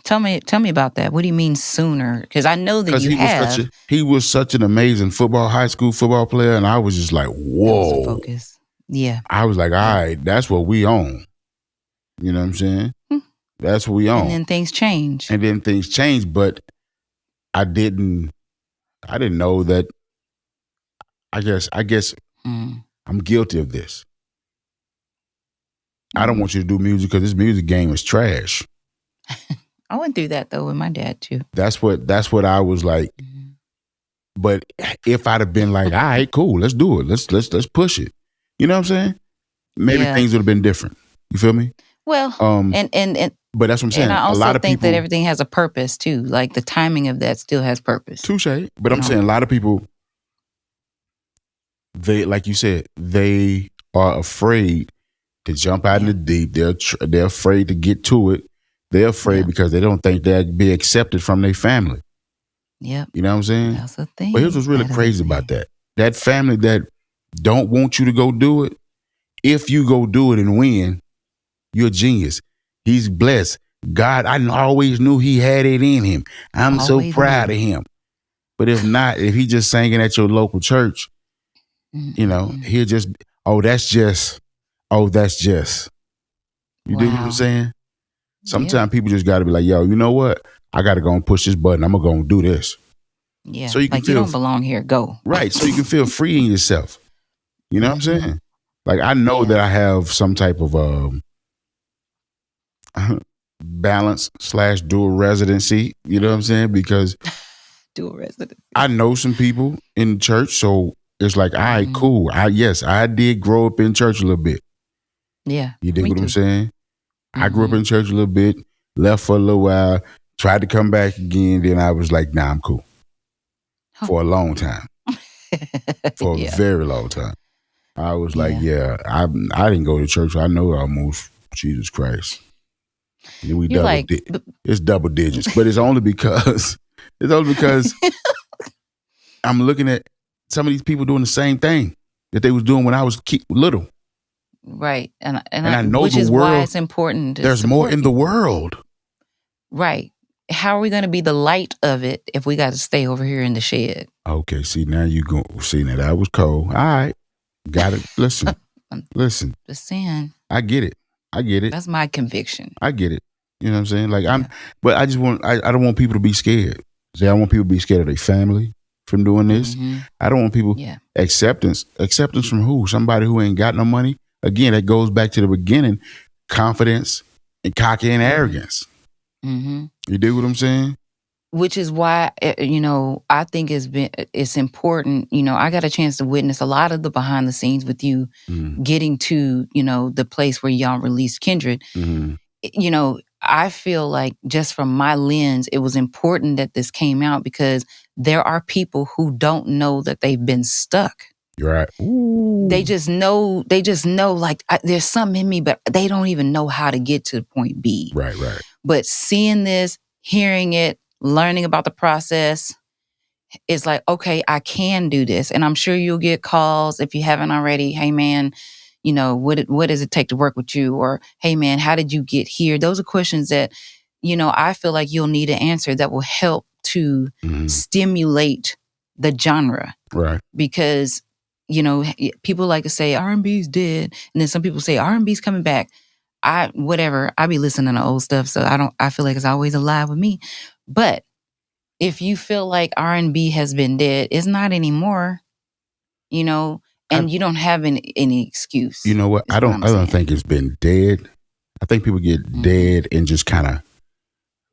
Tell me about that. What do you mean sooner? Because I know that you have. He was such an amazing high school football player, and I was just like, whoa. Focus. Yeah. I was like, all right, that's what we own. You know what I'm saying? That's what we own. And then things change. But I didn't know that. I guess I'm guilty of this. I don't want you to do music because this music game is trash. I went through that though with my dad too. That's what I was like. But if I'd have been like, all right, cool, let's do it. Let's push it. You know what I'm saying? Maybe things would have been different. You feel me? Well, and But that's what I'm saying. And I A also lot of think people, that everything has a purpose too. Like the timing of that still has purpose. touche. But I'm saying a lot of people, they, like you said, they are afraid to jump out in the deep. They're afraid to get to it. They're afraid because they don't think they'll be accepted from their family. Yep. You know what I'm saying? That's the thing. But here's what's really crazy about that. That family that don't want you to go do it, if you go do it and win, you're a genius. He's blessed. God, I always knew he had it in him. I'm so proud of him. But if not, if he just singing at your local church, you know, he'll just, that's just. You dig what I'm saying? Sometimes people just got to be like, yo, you know what? I got to go and push this button. I'm going to do this. Yeah. So you can you don't belong here. Go. Right. So you can feel free in yourself. You know what I'm saying? Like, I know that I have some type of balance / dual residency. You know what I'm saying? Because dual residency. I know some people in church. So it's like, all right, cool. I did grow up in church a little bit. Yeah. You dig what I'm saying? I grew up in church a little bit, left for a little while, tried to come back again. Then I was like, nah, I'm cool. For a long time. For a very long time. I was like, I didn't go to church. I know almost Jesus Christ. And then we it's double digits. But it's only because I'm looking at some of these people doing the same thing that they was doing when I was little. Right. And I know which is why it's important. There's more in the world. Right. How are we going to be the light of it if we got to stay over here in the shed? Okay. See, now you go. See, now that was cold. All right. Got it. Listen. Just saying. I get it. That's my conviction. I get it. You know what I'm saying? Like but I just want, I don't want people to be scared. See, I want people to be scared of their family from doing this. I don't want people, acceptance from who? Somebody who ain't got no money. Again, that goes back to the beginning, confidence and cocky and arrogance. You dig what I'm saying? Which is why, I think it's important. I got a chance to witness a lot of the behind the scenes with you getting to, the place where y'all released Kindred. I feel like just from my lens, it was important that this came out because there are people who don't know that they've been stuck. You're right. Ooh. They just know like there's something in me, but they don't even know how to get to point B. Right. But seeing this, hearing it, learning about the process, it's like, okay, I can do this. And I'm sure you'll get calls if you haven't already. Hey, man, what does it take to work with you? Or, hey, man, how did you get here? Those are questions that, I feel like you'll need an answer that will help to stimulate the genre. Right. Because, people like to say R&B's dead. And then some people say R&B's coming back. I be listening to old stuff. So I feel like it's always alive with me. But if you feel like R&B has been dead, it's not anymore, and you don't have any excuse. You know what? I don't think it's been dead. I think people get dead and just kind of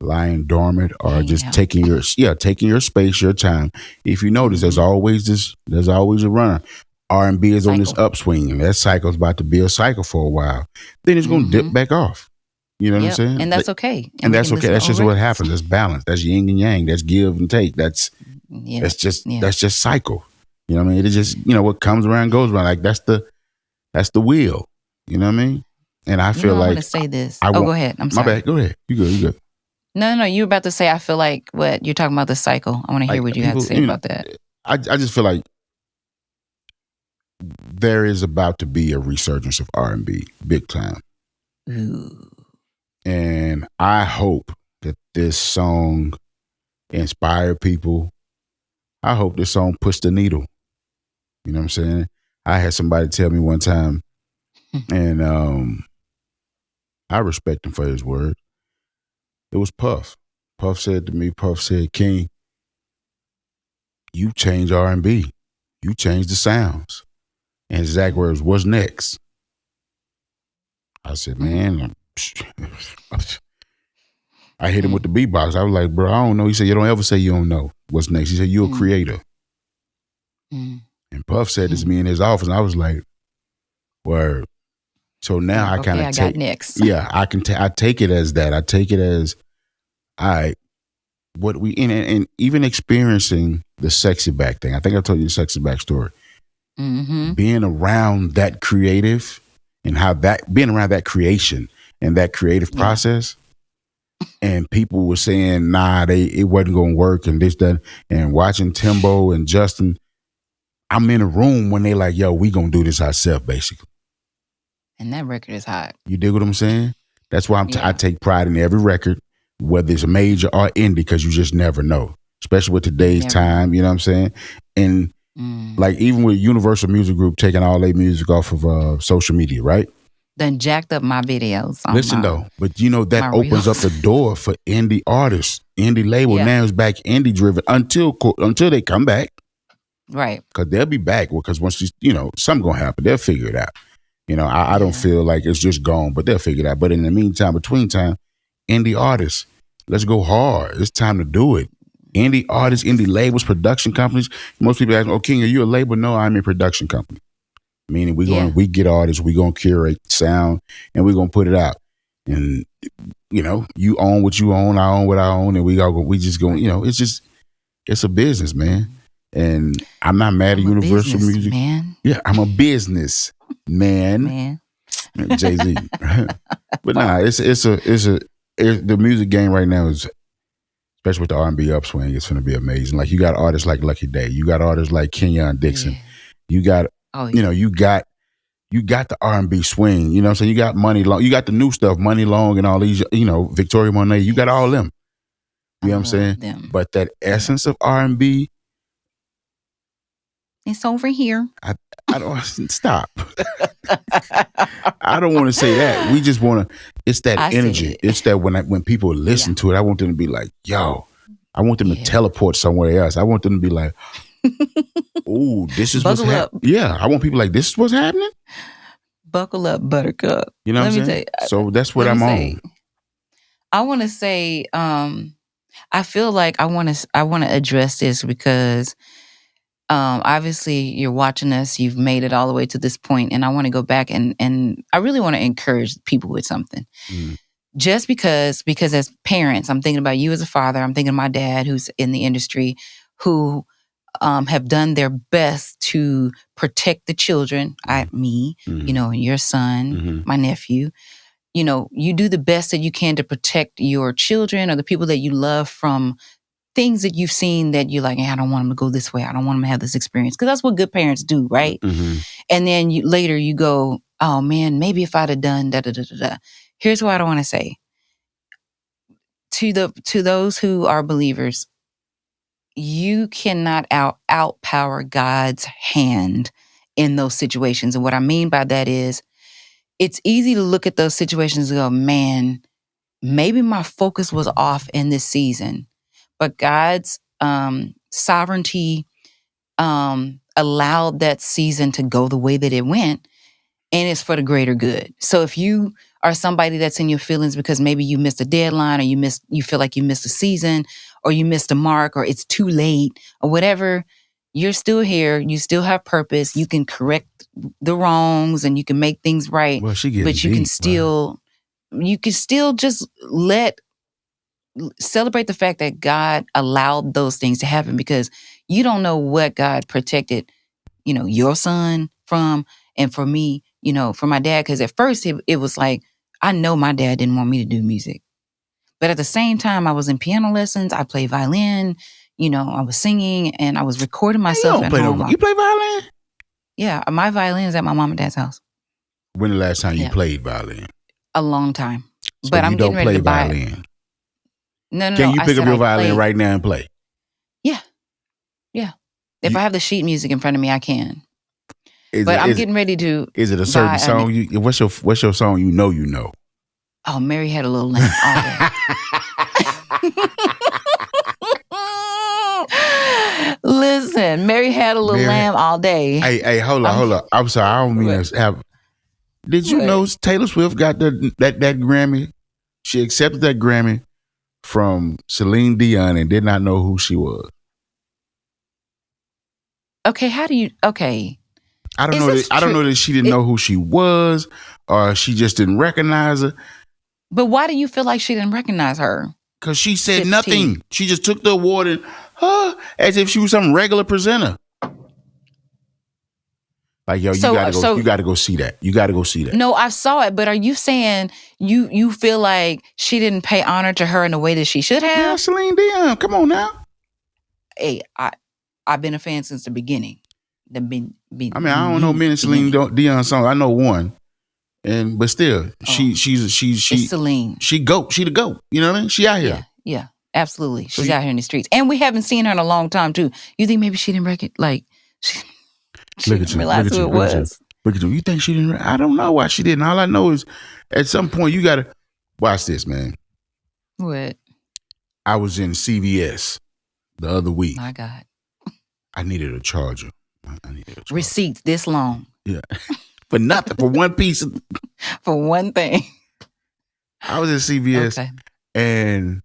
lying dormant or just taking your space, your time. If you notice, there's always a runner. R&B is on this upswing, and that cycle's about to be a cycle for a while. Then it's going to dip back off. You know what I'm saying? And that's okay. And that's okay. That's just what happens. That's balance. That's yin and yang. That's give and take. That's just cycle. You know what I mean? It is just, what comes around goes around. Like that's the wheel. You know what I mean? And I feel like I want to say this. Go ahead. I'm sorry. My bad. Go ahead. You good. No. You were about to say, I feel like what you're talking about the cycle. I want to hear what you have to say about that. I just feel like there is about to be a resurgence of R&B, big time. Ooh. And I hope that this song inspired people. I hope this song pushed the needle. You know what I'm saying? I had somebody tell me one time, and I respect him for his word. It was Puff. Puff said, King, you change R&B. You change the sounds. And his exact words, what's next? I said, man, I hit him with the beatbox. I was like, bro, I don't know. He said, you don't ever say you don't know what's next. He said, you're a creator. And Puff said this to me in his office, and I was like, word. So now I kind of got next. Yeah, I take it as that. I take it as, all right, what we and even experiencing the Sexy Back thing. I think I told you the Sexy Back story. Mm-hmm. Being around that creative and being around that creation and that creative process, and people were saying, nah, it wasn't gonna work and this, that, and watching Timbo and Justin, I'm in a room when they like, yo, we gonna do this ourselves, basically. And that record is hot. You dig what I'm saying? That's why I take pride in every record, whether it's major or indie, because you just never know, especially with today's time. You know what I'm saying? And like even with Universal Music Group taking all their music off of social media, right? Then jacked up my videos. Listen though, but you know that opens up the door for indie artists. Indie label now is back indie driven until they come back, right? Because they'll be back. Because once something gonna happen, they'll figure it out. I don't feel like it's just gone, but they'll figure it out. But in the meantime, between time, indie artists, let's go hard. It's time to do it. Indie artists, indie labels, production companies. Most people ask, "Oh, King, are you a label?" No, I'm a production company. Meaning we get artists, we gonna curate sound, and we gonna put it out. And you own what you own, I own what I own, and we just go. It's a business, man. And I'm not mad at Universal Music. Man. Yeah, I'm a business man. Jay-Z. But nah, the music game right now is, especially with the R&B upswing, it's going to be amazing. Like you got artists like Lucky Day, you got artists like Kenyon Dixon, you got you got the R&B swing. You know what I'm saying? You got Money Long, you got the new stuff, Money Long, and all these. Victoria Monet. You got all them. You know what I'm saying? Them. But that essence of R&B, it's over here. I don't stop. I don't want to say that. We just want to. It's that energy. It's that when people listen to it, I want them to be like, "Yo," I want them to teleport somewhere else. I want them to be like, "Ooh, this is what's happening." Yeah, I want people like, "This is what's happening." Buckle up, Buttercup. You know what I'm saying? So that's what I'm on. I want to say, I feel like I want to address this because. Obviously you're watching us, you've made it all the way to this point, and I want to go back and I really want to encourage people with something. Just because as parents, I'm thinking about you as a father, I'm thinking of my dad who's in the industry, who have done their best to protect the children, me, and your son, my nephew. You do the best that you can to protect your children or the people that you love from things that you've seen that you're like, I don't want them to go this way. I don't want them to have this experience. Because that's what good parents do, right? And then later you go, oh man, maybe if I'd have done da-da-da-da-da. Here's what I want to say. To those who are believers, you cannot outpower God's hand in those situations. And what I mean by that is, it's easy to look at those situations and go, man, maybe my focus was off in this season. But God's sovereignty allowed that season to go the way that it went, and it's for the greater good. So if you are somebody that's in your feelings because maybe you missed a deadline, or you feel like you missed a season, or you missed a mark, or it's too late, or whatever, you're still here. You still have purpose. You can correct the wrongs, and you can make things right. Well, but you can still, just celebrate the fact that God allowed those things to happen, because you don't know what God protected, your son from, and for me, for my dad. Because at first it was like, I know my dad didn't want me to do music, but at the same time, I was in piano lessons. I played violin. I was singing, and I was recording myself at home. You play violin? Yeah, my violin is at my mom and dad's house. When the last time you played violin? A long time. So but I'm getting ready to buy violin. No. Can you pick up your violin right now and play? Yeah. If I have the sheet music in front of me, I can. I'm getting ready to. Is it a certain song? What's your song? You know. Oh, Mary Had a Little Lamb all day. Listen, Mary Had a Little Lamb all day. Hey, hold on. I'm sorry, I don't mean to have. Did you know Taylor Swift got that Grammy? She accepted that Grammy from Celine Dion and did not know who she was. Okay, how do you? Okay, I don't Is know. this I don't true? know that she didn't know who she was, or she just didn't recognize her. But why do you feel like she didn't recognize her? Because she said 16. nothing. She just took the award and as if she was some regular presenter. Like, yo, you gotta go see that. You gotta go see that. No, I saw it, but are you saying you feel like she didn't pay honor to her in the way that she should have? Yeah, Celine Dion, come on now. Hey, I've been a fan since the beginning. I mean, I don't know many Celine Dion songs. I know one, but still, she's Celine. She the GOAT. You know what I mean? She out here. Yeah, absolutely. She's out here in the streets, and we haven't seen her in a long time too. You think maybe she didn't she didn't realize who it was? Look at you. You think she didn't? I don't know why she didn't. All I know is, at some point, you gotta watch this, man. What? I was in CVS the other week. My God. I needed a charger. Receipts this long. Yeah. For nothing. For one piece. For one thing. I was in CVS and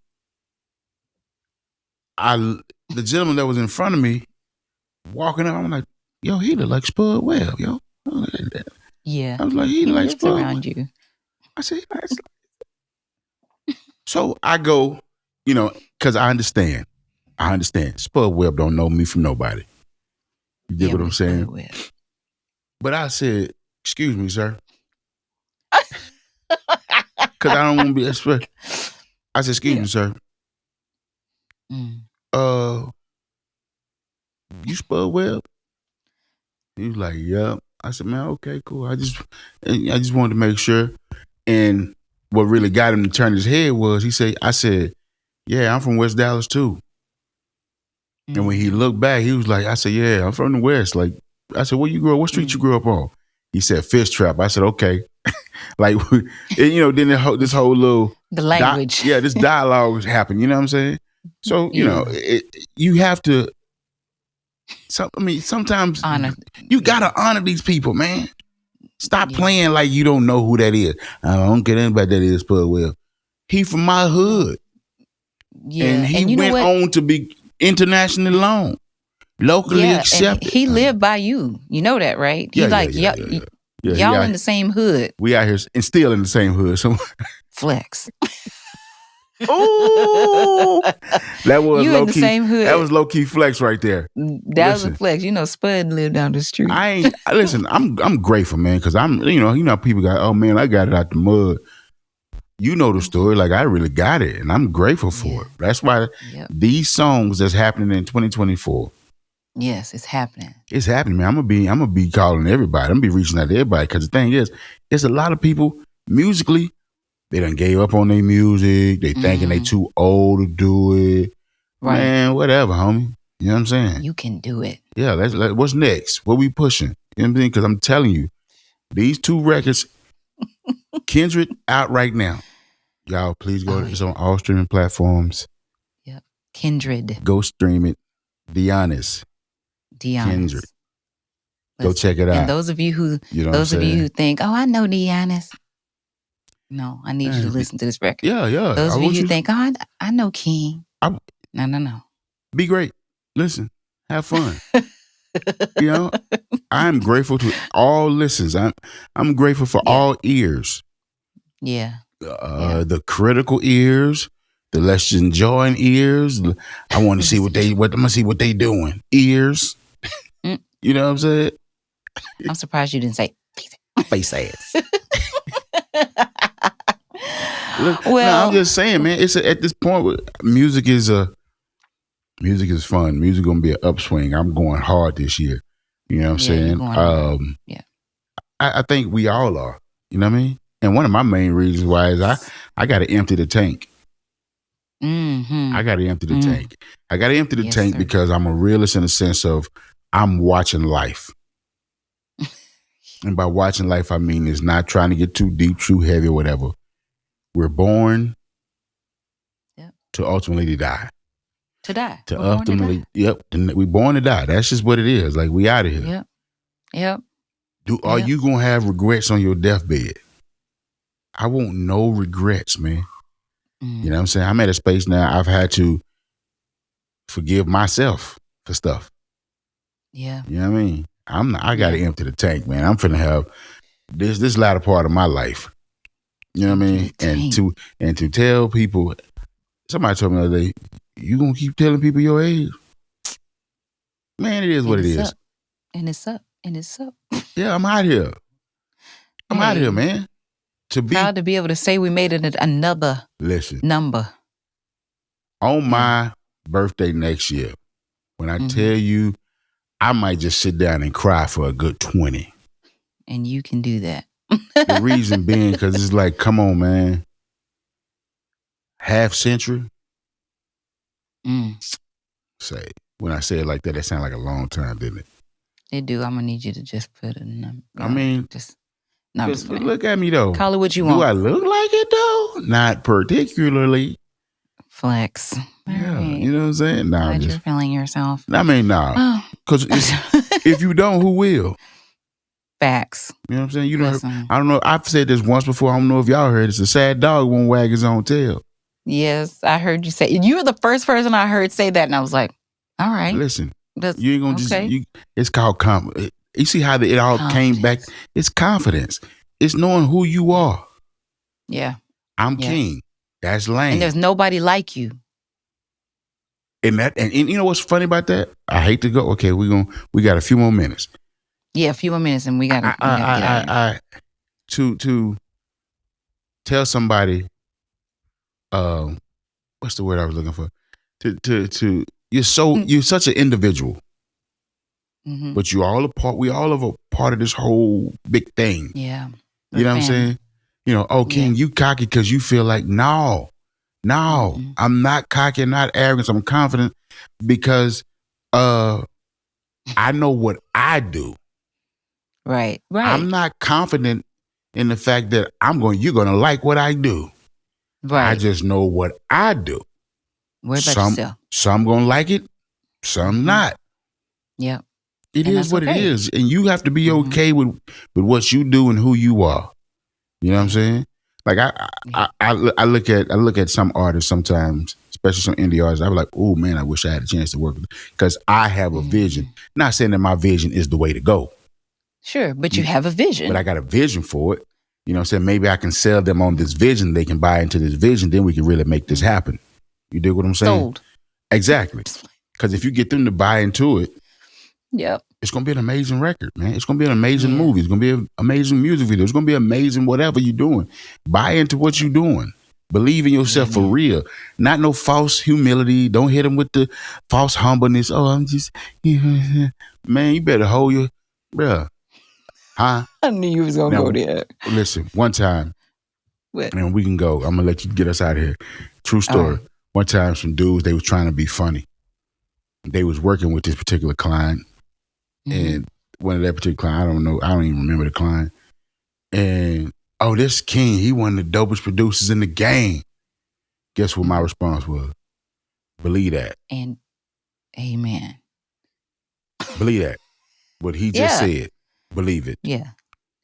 the gentleman that was in front of me walking up, I'm like, yo, he look like Spud Webb, yo. Yeah. I was like, he look like Spud around you. I said, so I go, because I understand. Spud Webb don't know me from nobody. You get what I'm saying? But I said, excuse me, sir. Because I don't want to be expert. I said, excuse me, sir. You Spud Webb? He was like, yep. I said, man, okay, cool. I just wanted to make sure. And what really got him to turn his head was I said, yeah, I'm from West Dallas too. And when he looked back, he was like, I said, yeah, I'm from the West. Like, I said, what street you grew up on? He said, Fish Trap. I said, okay. Like, then this whole little... The language. This dialogue happened, you know what I'm saying? So, you have to... sometimes you got to honor these people, man. Stop playing like you don't know who that is. I don't get anybody that is Spud Webb. He from my hood. Yeah. And he went on to be internationally known. Locally accepted. He lived by you. You know that, right? Y'all in the same hood. We out here and still in the same hood. So flex. Ooh, that was you in the same hood. That was low key flex right there. That was a flex. Spud lived down the street. Listen. I'm grateful, man, because I'm people got, oh man, I got it out the mud. You know the story. Like, I really got it, and I'm grateful for it. That's why these songs that's happening in 2024. Yes, it's happening. It's happening, man. I'm gonna be calling everybody. I'm gonna be reaching out to everybody, because the thing is, it's a lot of people musically. They done gave up on their music. They thinking they too old to do it. Right. Man, whatever, homie. You know what I'm saying? You can do it. Yeah. What's next? What we pushing? You know what I'm saying? Because I'm telling you, these two records, Kindred out right now. Y'all, please go. It's on all streaming platforms. Yep. Kindred. Go stream it. Deonis. Kindred. Go check it out. And those of you who think, oh, I know Deonis. No, I need you to listen to this record. Yeah. Those of you who think, oh, I know King. No. Be great. Listen. Have fun. I'm grateful to all listens. I'm grateful for all ears. Yeah. The critical ears, the let's enjoy ears. I want to see what they doing. Ears. You know what I'm saying? I'm surprised you didn't say face ass. Look, well, I'm just saying, man. It's at this point, music is fun. Music gonna be an upswing. I'm going hard this year. You know what I'm saying? I think we all are. You know what I mean? And one of my main reasons why is I got to empty the tank. Mm-hmm. I got to empty the tank. I got to empty the tank because I'm a realist in the sense of I'm watching life. And by watching life, I mean it's not trying to get too deep, too heavy, or whatever. We're born to ultimately die. To die. To ultimately, we're born to die. That's just what it is. Like, we out of here. Yep. Are you going to have regrets on your deathbed? I want no regrets, man. You know what I'm saying? I'm at a space now I've had to forgive myself for stuff. Yeah. You know what I mean? I got to empty the tank, man. I'm finna have this latter part of my life. You know what I mean? And to tell people, somebody told me the other day, you gonna keep telling people your age? Man, it is what it is. Up. And it's up. And it's up. Yeah, I'm out here. I'm out here, man. Proud to be able to say we made it another number. On my birthday next year, when I tell you, I might just sit down and cry for a good 20. And you can do that. The reason being, because it's like, come on, man. Half century? Say, when I say it like that, that sounds like a long time, didn't it? It do. I'm going to need you to just put a number. I mean, just look at me, though. Call it what you want. Do I look like it, though? Not particularly. Flex. Yeah, right. You know what I'm saying? Nah, you're feeling yourself. I mean, nah. Because if you don't, who will? Facts. You know what I'm saying? You don't. I don't know. I've said this once before. I don't know if y'all heard. It's a sad dog won't wag his own tail. Yes, I heard you say. You were the first person I heard say that, and I was like, "All right." Listen, you ain't gonna just. It's called confidence. You see how it all came back? It's confidence. It's knowing who you are. Yeah. I'm king. That's lame. And there's nobody like you. And you know what's funny about that? I hate to go. Okay, we got a few more minutes. Yeah, a few more minutes, and we got to get out of here. To tell somebody, what's the word I was looking for? To you're such an individual, but you all a part. We all are a part of this whole big thing. Yeah, you know what I'm saying? You know, King, you cocky because you feel like no, I'm not cocky, not arrogant. I'm confident because I know what I do. Right. I'm not confident in the fact that you're going to like what I do. Right. I just know what I do. What about yourself? Some going to like it, some not. Yeah. It is what it is. And you have to be okay with what you do and who you are. You know what I'm saying? Like I look at some artists sometimes, especially some indie artists. I'm like, oh man, I wish I had a chance to work with them because I have a vision. Not saying that my vision is the way to go. Sure, but you have a vision. But I got a vision for it. You know what I'm saying? Maybe I can sell them on this vision. They can buy into this vision. Then we can really make this happen. You dig what I'm saying? Sold. Exactly. Because if you get them to buy into it, it's going to be an amazing record, man. It's going to be an amazing movie. It's going to be an amazing music video. It's going to be amazing whatever you're doing. Buy into what you're doing. Believe in yourself for real. Not no false humility. Don't hit them with the false humbleness. Oh, I'm just... Man, you better hold your... Bruh. Huh? I knew you was going to go there. Listen, one time, and we can go. I'm going to let you get us out of here. True story. One time, some dudes, they was trying to be funny. They was working with this particular client. And one of that particular client, I don't even remember the client. And, this King, he one of the dopest producers in the game. Guess what my response was? Believe that. And amen. Believe that. What he just said. Believe it. Yeah.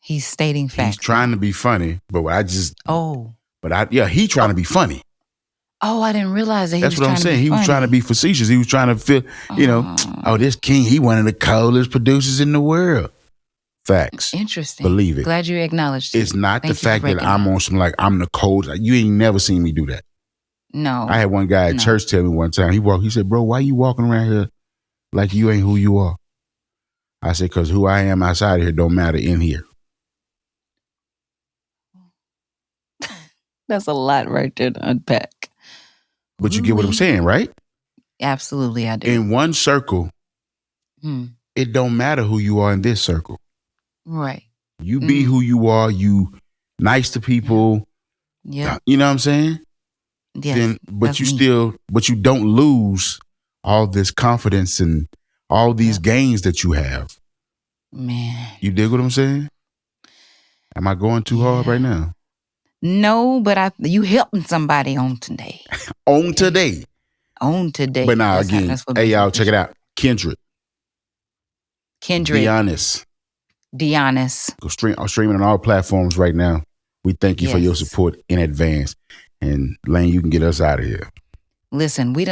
He's stating facts. He's trying to be funny, but he trying to be funny. Oh, I didn't realize that he was trying to be funny. That's what I'm saying. He was trying to be facetious. He was trying to feel, this King, he one of the coldest producers in the world. Facts. Interesting. Believe it. Glad you acknowledged it. It's not the fact that I'm on some, like, I'm the coldest. You ain't never seen me do that. No. I had one guy at church tell me one time, he said, bro, why you walking around here like you ain't who you are? I said, because who I am outside of here don't matter in here. That's a lot right there to unpack. But you get what I'm saying, right? Absolutely, I do. In one circle, it don't matter who you are in this circle. Right. You be who you are. You nice to people. Yeah. You know what I'm saying? Yes. But you don't lose all this confidence and all these gains that you have. Man. You dig what I'm saying? Am I going too hard right now? No, but you helping somebody on today. On today. But now again, hey y'all, check it out. Kendrick. Deonis. I'm streaming on all platforms right now. We thank you for your support in advance. And Lane, you can get us out of here. Listen, we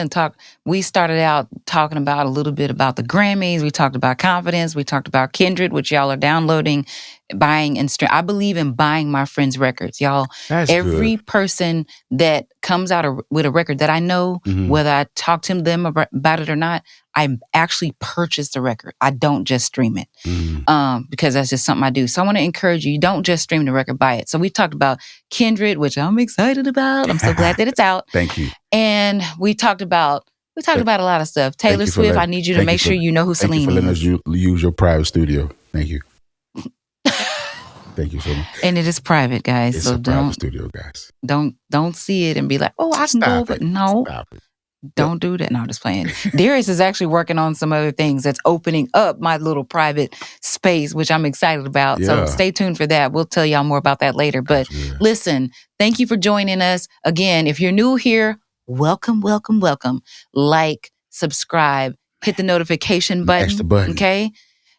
started out talking about a little bit about the Grammys. We talked about confidence. We talked about Kindred, which y'all are downloading, buying, and I believe in buying my friends' records. Y'all, That's every good. person that comes out with a record that I know, Mhm. whether I talk to them about it or not, I actually purchase the record. I don't just stream it. Because that's just something I do. So I want to encourage you, don't just stream the record, buy it. So we talked about Kindred, which I'm excited about. I'm so glad that it's out. Thank you. And we talked about a lot of stuff. Taylor Swift, I need you to make sure you know who Celine is. Thank you for letting us use your private studio. Thank you. Thank you so much. And it is private, guys. It's so a private studio, guys. Don't see it and be like, oh, I can go over it. No. Stop it. Don't do that. No, I'm just playing. Darius is actually working on some other things that's opening up my little private space, which I'm excited about. Yeah. So stay tuned for that. We'll tell y'all more about that later. But listen, thank you for joining us. Again, if you're new here, welcome, welcome, welcome. Like, subscribe, hit the notification button. Mash the button. Okay?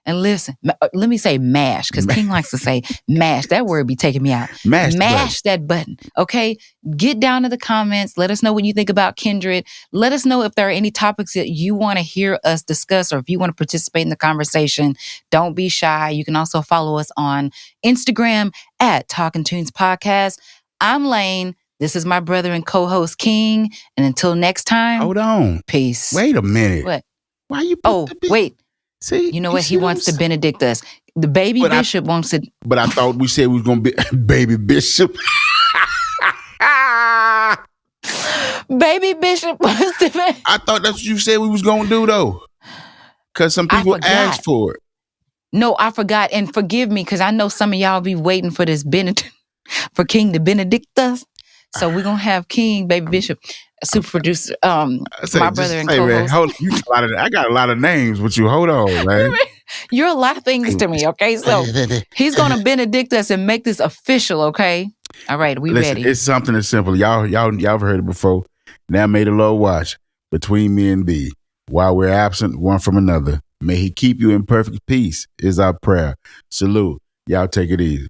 And listen, let me say mash, because King likes to say mash. That word be taking me out. Mash that button, okay? Get down to the comments. Let us know what you think about Kindred. Let us know if there are any topics that you want to hear us discuss, or if you want to participate in the conversation. Don't be shy. You can also follow us on Instagram at Talking Tunes Podcast. I'm Lane. This is my brother and co-host King. And until next time. Hold on. Peace. Wait a minute. What? Why you wait. See, you know what? He wants to benedict us. The baby bishop wants to. But I thought we said we was going to be baby bishop. Baby bishop wants to be. I thought that's what you said we was going to do, though. Because some people asked for it. No, I forgot. And forgive me, because I know some of y'all be waiting for this for King to benedict us. So we're going to have King, baby bishop, super producer, my brother and co-host. Man, I got a lot of names with you. Hold on, man. You're a lot of things to me, okay? So he's going to benedict us and make this official, okay? All right, we ready? It's something as simple. Y'all have heard it before. Now may the Lord watch between me and thee, while we're absent one from another. May he keep you in perfect peace, is our prayer. Salute. Y'all take it easy.